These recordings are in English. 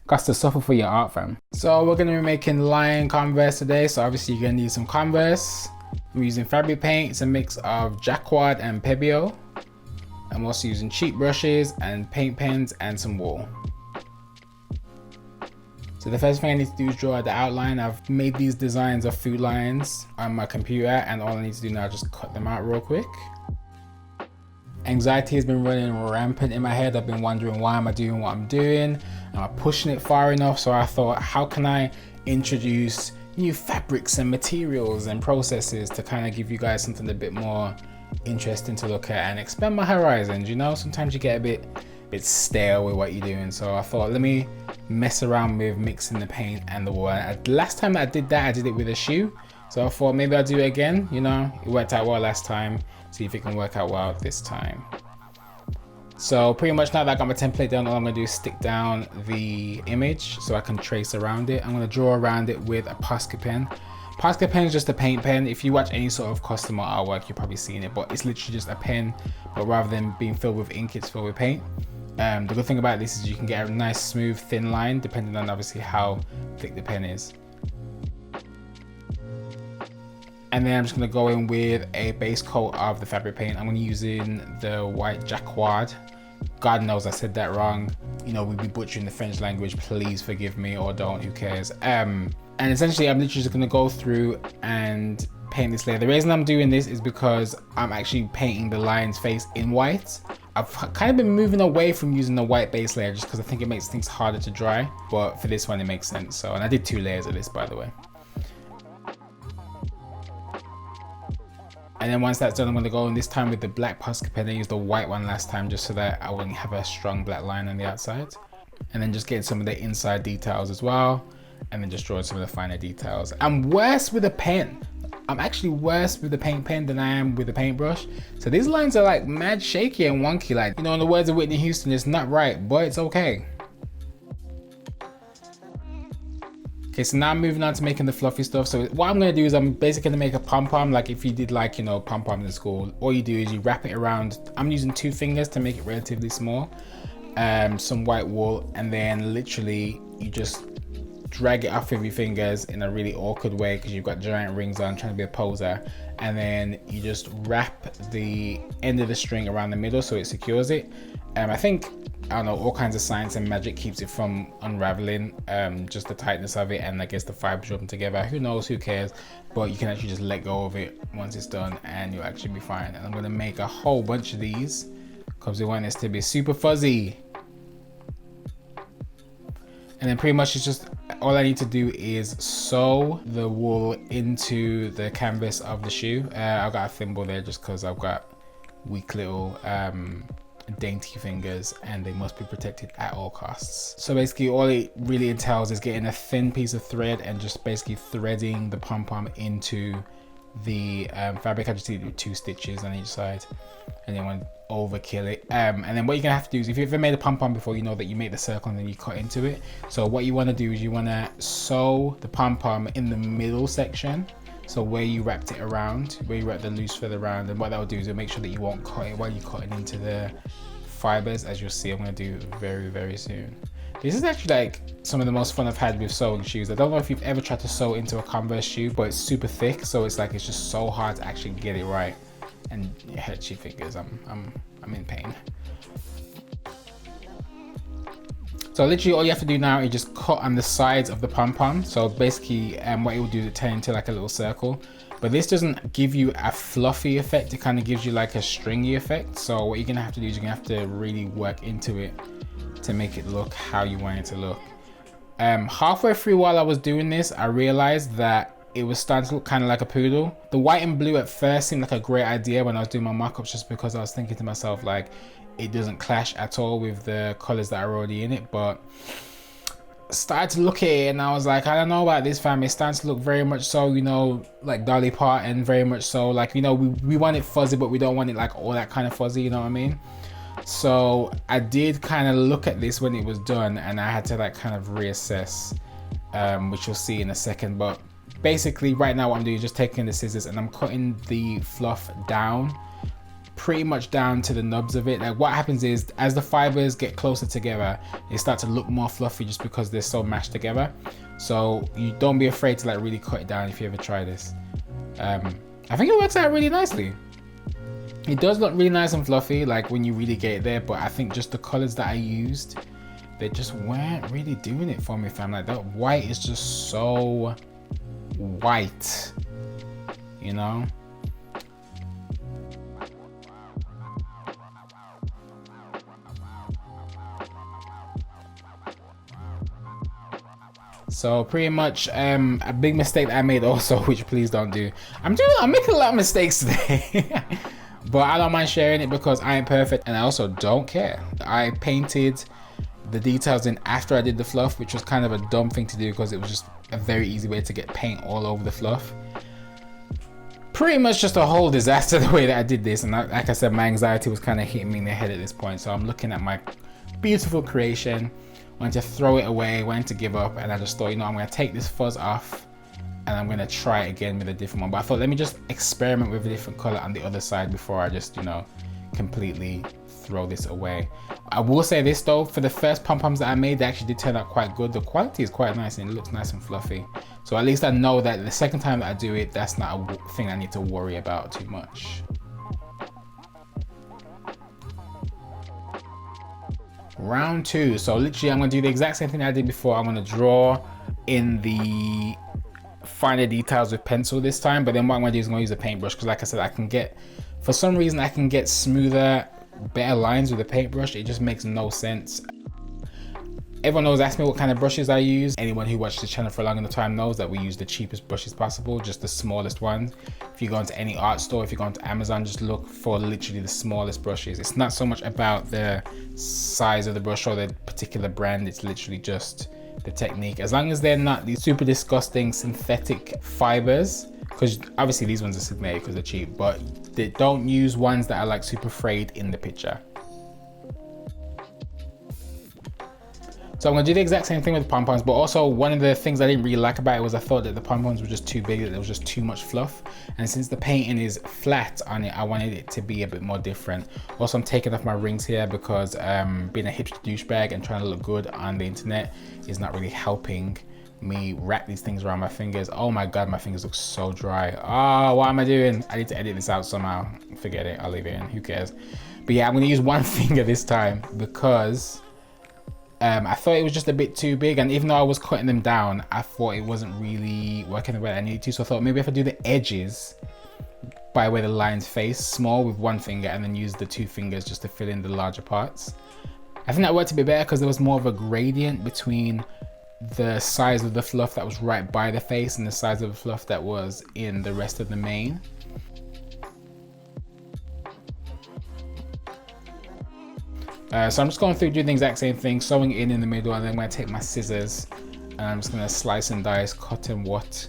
Got to suffer for your art, fam. So we're gonna be making Lion converse today. So obviously you're gonna need some converse. I'm using fabric paint. It's a mix of jacquard and pebeo. I'm also using cheap brushes and paint pens and some wool. So the first thing I need to do is draw the outline. I've made these designs of Foo Lions on my computer, and all I need to do now is just cut them out real quick. Anxiety has been running rampant in my head. I've been wondering, why am I doing what I'm doing? Am I pushing it far enough? So I thought, how can I introduce new fabrics and materials and processes to kind of give you guys something a bit more interesting to look at and expand my horizons. You know, sometimes you get a bit stale with what you're doing. So I thought, let me mess around with mixing the paint and the wool. Last time I did that, I did it with a shoe. So I thought maybe I'll do it again. You know, it worked out well last time. See if it can work out well this time. So pretty much now that I got my template done, all I'm gonna do is stick down the image so I can trace around it. I'm gonna draw around it with a Posca pen. Posca pen is just a paint pen. If you watch any sort of custom artwork, you've probably seen it, but it's literally just a pen, but rather than being filled with ink, it's filled with paint. The good thing about this is you can get a nice smooth thin line depending on obviously how thick the pen is. And then I'm just gonna go in with a base coat of the fabric paint. I'm gonna using the white jacquard. God knows I said that wrong. You know, we'd be butchering the French language. Please forgive me, or don't, who cares? And essentially I'm literally just gonna go through and paint this layer. The reason I'm doing this is because I'm actually painting the lion's face in white. I've kind of been moving away from using the white base layer just because I think it makes things harder to dry. But for this one, it makes sense. So, and I did 2 layers of this, by the way. And then once that's done, I'm going to go in this time with the black Posca pen. I used the white one last time just so that I wouldn't have a strong black line on the outside. And then just getting some of the inside details as well. And then just drawing some of the finer details. I'm worse with a pen. I'm actually worse with the paint pen than I am with the paintbrush. So these lines are like mad shaky and wonky. Like, you know, in the words of Whitney Houston, it's not right, but it's okay. Okay, so now I'm moving on to making the fluffy stuff. So what I'm gonna do is I'm basically gonna make a pom-pom. Like if you did like, you know, pom-poms in school, all you do is you wrap it around. I'm using 2 fingers to make it relatively small. Some white wool, and then literally you just drag it off with your fingers in a really awkward way because you've got giant rings on trying to be a poser. And then you just wrap the end of the string around the middle so it secures it. I think, I don't know, all kinds of science and magic keeps it from unraveling, just the tightness of it, and I guess the fibers rubbing together. Who knows, who cares? But you can actually just let go of it once it's done and you'll actually be fine. And I'm gonna make a whole bunch of these because we want this to be super fuzzy. And then pretty much it's just, all I need to do is sew the wool into the canvas of the shoe. I've got a thimble there just because I've got weak little dainty fingers and they must be protected at all costs. So basically all it really entails is getting a thin piece of thread and just basically threading the pom-pom into the fabric. I just need to do 2 stitches on each side and then one overkill it. And then what you're gonna have to do is, if you've ever made a pom-pom before, you know that you make the circle and then you cut into it. So what you want to do is you want to sew the pom-pom in the middle section, so where you wrapped it around, where you wrapped the loose thread around. And what that will do is it'll make sure that you won't cut it while you're cutting into the fibers, as you'll see I'm going to do very, very soon. This is actually like some of the most fun I've had with sewing shoes. I don't know if you've ever tried to sew into a Converse shoe, but it's super thick, so it's like it's just so hard to actually get it right, and it hurts your fingers. I'm in pain. So literally all you have to do now is just cut on the sides of the pom-pom. So basically what it will do is it turn into like a little circle. But this doesn't give you a fluffy effect, it kind of gives you like a stringy effect. So what you're gonna have to do is you're gonna have to really work into it to make it look how you want it to look. Halfway through while I was doing this, I realized that it was starting to look kind of like a poodle. The white and blue at first seemed like a great idea when I was doing my mock-ups, just because I was thinking to myself like, it doesn't clash at all with the colors that are already in it. But I started to look at it and I was like, I don't know about this, fam. It's starting to look very much so, you know, like Dolly Parton, very much so like, you know, we want it fuzzy, but we don't want it like all that kind of fuzzy, you know what I mean? So I did kind of look at this when it was done, and I had to like kind of reassess, which you'll see in a second. But basically right now what I'm doing is just taking the scissors and I'm cutting the fluff down pretty much down to the nubs of it. Like what happens is as the fibers get closer together, they start to look more fluffy just because they're so mashed together. So you don't be afraid to like really cut it down if you ever try this. I think it works out really nicely. It does look really nice and fluffy like when you really get it there, but I think just the colors that I used, they just weren't really doing it for me, fam. Like that white is just so white, you know? So pretty much a big mistake that I made also, which please don't do. I'm making a lot of mistakes today. But I don't mind sharing it because I am perfect and I also don't care. I painted the details in after I did the fluff, which was kind of a dumb thing to do because it was just a very easy way to get paint all over the fluff. Pretty much just a whole disaster the way that I did this, and like I said, my anxiety was kind of hitting me in the head at this point. So I'm looking at my beautiful creation, wanted to throw it away, wanted to give up, and I just thought, you know, I'm going to take this fuzz off and I'm going to try it again with a different one. But I thought, let me just experiment with a different color on the other side before I just, you know, completely throw this away. I will say this though, for the first pom-poms that I made, they actually did turn out quite good. The quality is quite nice and it looks nice and fluffy. So at least I know that the second time that I do it, that's not a thing I need to worry about too much. Round 2. So literally I'm going to do the exact same thing I did before. I'm going to draw in the finer details with pencil this time, but then what I'm going to do is I'm going to use a paintbrush because like I said, I can get, for some reason I can get smoother, better lines with a paintbrush. It just makes no sense. Everyone always asks me what kind of brushes I use. Anyone who watched the channel for a long enough time knows that we use the cheapest brushes possible, just the smallest ones. If you go into any art store, if you go into Amazon, just look for literally the smallest brushes. It's not so much about the size of the brush or the particular brand, it's literally just the technique. As long as they're not these super disgusting synthetic fibers, because obviously these ones are synthetic because they're cheap, but they don't use ones that are like super frayed in the picture. So I'm going to do the exact same thing with pom-poms, but also one of the things I didn't really like about it was I thought that the pom-poms were just too big, that there was just too much fluff. And since the painting is flat on it, I wanted it to be a bit more different. Also, I'm taking off my rings here because being a hipster douchebag and trying to look good on the internet is not really helping me wrap these things around my fingers. Oh my God, my fingers look so dry. Oh, what am I doing? I need to edit this out somehow. Forget it, I'll leave it in, who cares? But yeah, I'm going to use one finger this time because I thought it was just a bit too big, and even though I was cutting them down, I thought it wasn't really working the way I needed to. So I thought maybe if I do the edges by where the lines face small with one finger and then use the two fingers just to fill in the larger parts. I think that worked a bit better because there was more of a gradient between the size of the fluff that was right by the face and the size of the fluff that was in the rest of the mane. So I'm just going through doing the exact same thing, sewing it in the middle, and then I'm going to take my scissors and I'm just going to slice and dice cotton what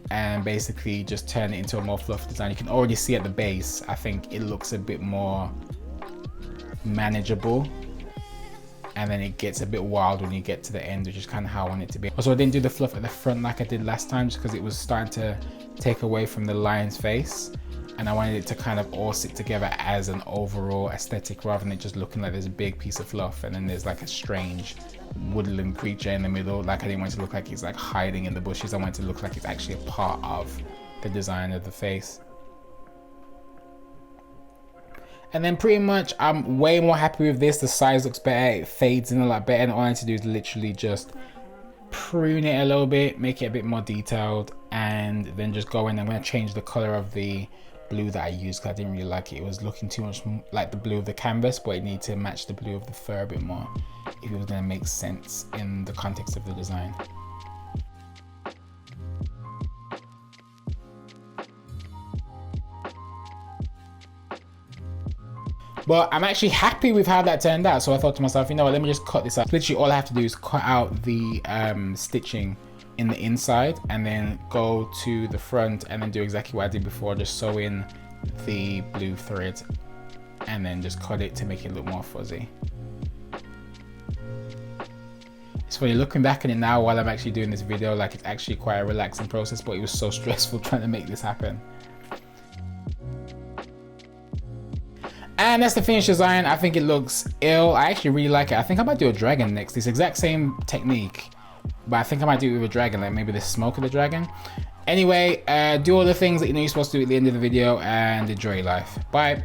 and basically just turn it into a more fluffy design. You can already see at the base, I think it looks a bit more manageable, and then it gets a bit wild when you get to the end, which is kind of how I want it to be. Also, I didn't do the fluff at the front like I did last time just because it was starting to take away from the lion's face. And I wanted it to kind of all sit together as an overall aesthetic rather than it just looking like there's a big piece of fluff and then there's like a strange woodland creature in the middle. Like I didn't want it to look like it's like hiding in the bushes. I wanted it to look like it's actually a part of the design of the face. And then pretty much I'm way more happy with this. The size looks better, it fades in a lot better, and all I need to do is literally just prune it a little bit, make it a bit more detailed, and then just go in. I'm going to change the color of the blue that I used because I didn't really like it. It was looking too much like the blue of the canvas, but it needed to match the blue of the fur a bit more if it was going to make sense in the context of the design. But I'm actually happy with how that turned out. So I thought to myself, you know what, let me just cut this out. Literally all I have to do is cut out the stitching in the inside and then go to the front and then do exactly what I did before, just sew in the blue thread and then just cut it to make it look more fuzzy. It's funny looking back at it now while I'm actually doing this video, like it's actually quite a relaxing process, but it was so stressful trying to make this happen. man, that's the finished design. I think it looks ill. I actually really like it. I think I might do a dragon next. This exact same technique, but I think I might do it with a dragon, like maybe the smoke of the dragon. Anyway, do all the things that you know you're supposed to do at the end of the video and enjoy your life. Bye.